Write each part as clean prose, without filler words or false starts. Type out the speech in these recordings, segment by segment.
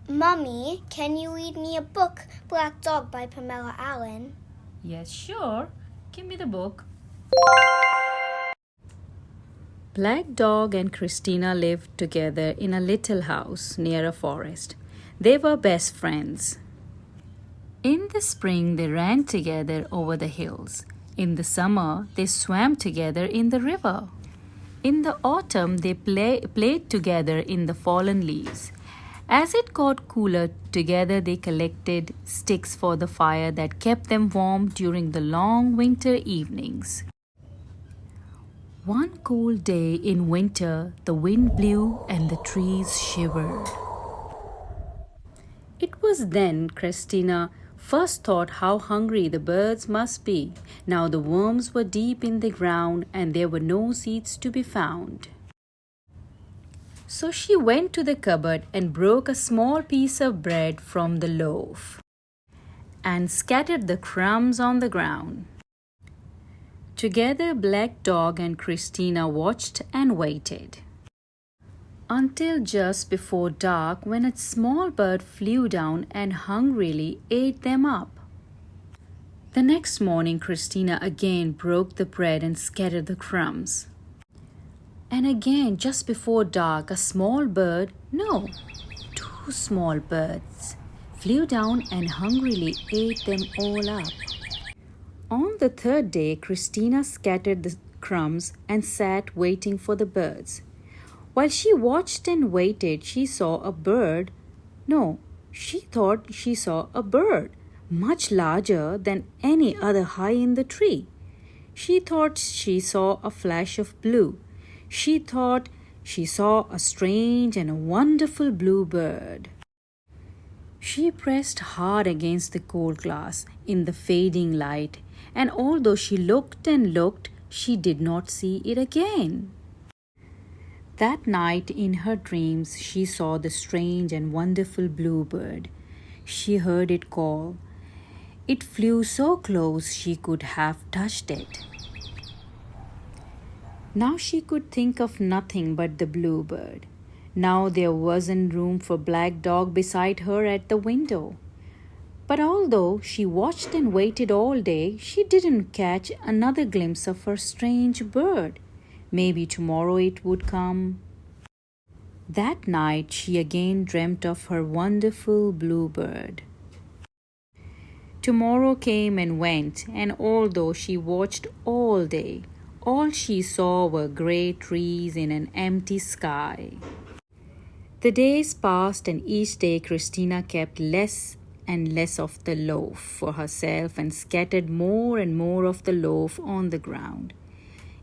Mummy, can you read me a book, Black Dog by Pamela Allen? Yes, sure. Give me the book. Black Dog and Christina lived together in a little house near a forest. They were best friends. In the spring, they ran together over the hills. In the summer, they swam together in the river. In the autumn, they played together in the fallen leaves. As it got cooler, together they collected sticks for the fire that kept them warm during the long winter evenings. One cold day in winter, the wind blew and the trees shivered. It was then Christina first thought how hungry the birds must be. Now the worms were deep in the ground and there were no seeds to be found. So she went to the cupboard and broke a small piece of bread from the loaf and scattered the crumbs on the ground. Together, Black Dog and Christina watched and waited until just before dark, when a small bird flew down and hungrily ate them up. The next morning, Christina again broke the bread and scattered the crumbs. And again, just before dark, a small bird, no, two small birds, flew down and hungrily ate them all up. On the third day, Christina scattered the crumbs and sat waiting for the birds. While she watched and waited, she saw a bird. No, she thought she saw a bird, much larger than any other high in the tree. She thought she saw a flash of blue. She thought she saw a strange and a wonderful blue bird. She pressed hard against the cold glass in the fading light, and although she looked and looked, she did not see it again. That night in her dreams, she saw the strange and wonderful bluebird. She heard it call. It flew so close she could have touched it. Now she could think of nothing but the bluebird. Now there wasn't room for Black Dog beside her at the window. But although she watched and waited all day, she didn't catch another glimpse of her strange bird. Maybe tomorrow it would come. That night she again dreamt of her wonderful bluebird. Tomorrow came and went, and although she watched all day, all she saw were grey trees in an empty sky. The days passed, and each day Christina kept less and less of the loaf for herself and scattered more and more of the loaf on the ground.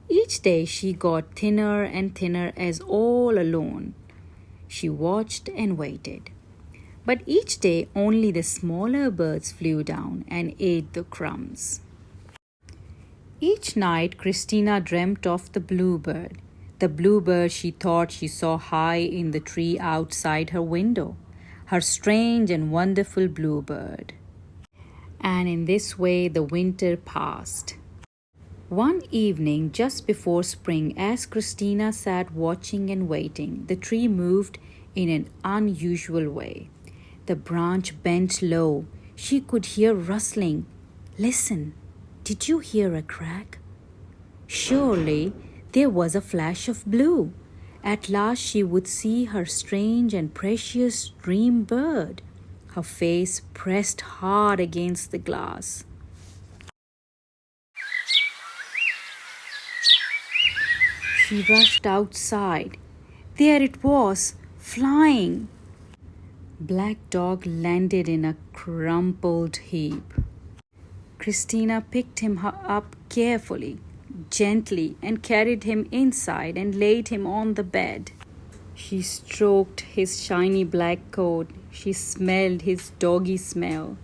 Each day she got thinner and thinner as all alone she watched and waited. But each day only the smaller birds flew down and ate the crumbs. Each night Christina dreamt of the bluebird she thought she saw high in the tree outside her window, her strange and wonderful bluebird. And in this way the winter passed. One evening, just before spring, as Christina sat watching and waiting, the tree moved in an unusual way. The branch bent low. She could hear rustling. Listen, did you hear a crack? Surely there was a flash of blue. At last she would see her strange and precious dream bird, her face pressed hard against the glass. She rushed outside. There it was, flying. Black Dog landed in a crumpled heap. Christina picked him up carefully, gently, and carried him inside and laid him on the bed. She stroked his shiny black coat. She smelled his doggy smell.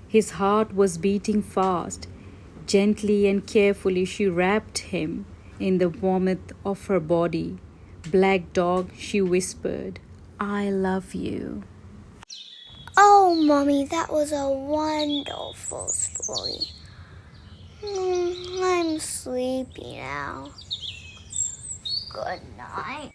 His heart was beating fast. Gently and carefully she wrapped him in the warmth of her body. Black Dog, she whispered, I love you. Oh, Mommy, that was a wonderful story. I'm sleepy now. Good night.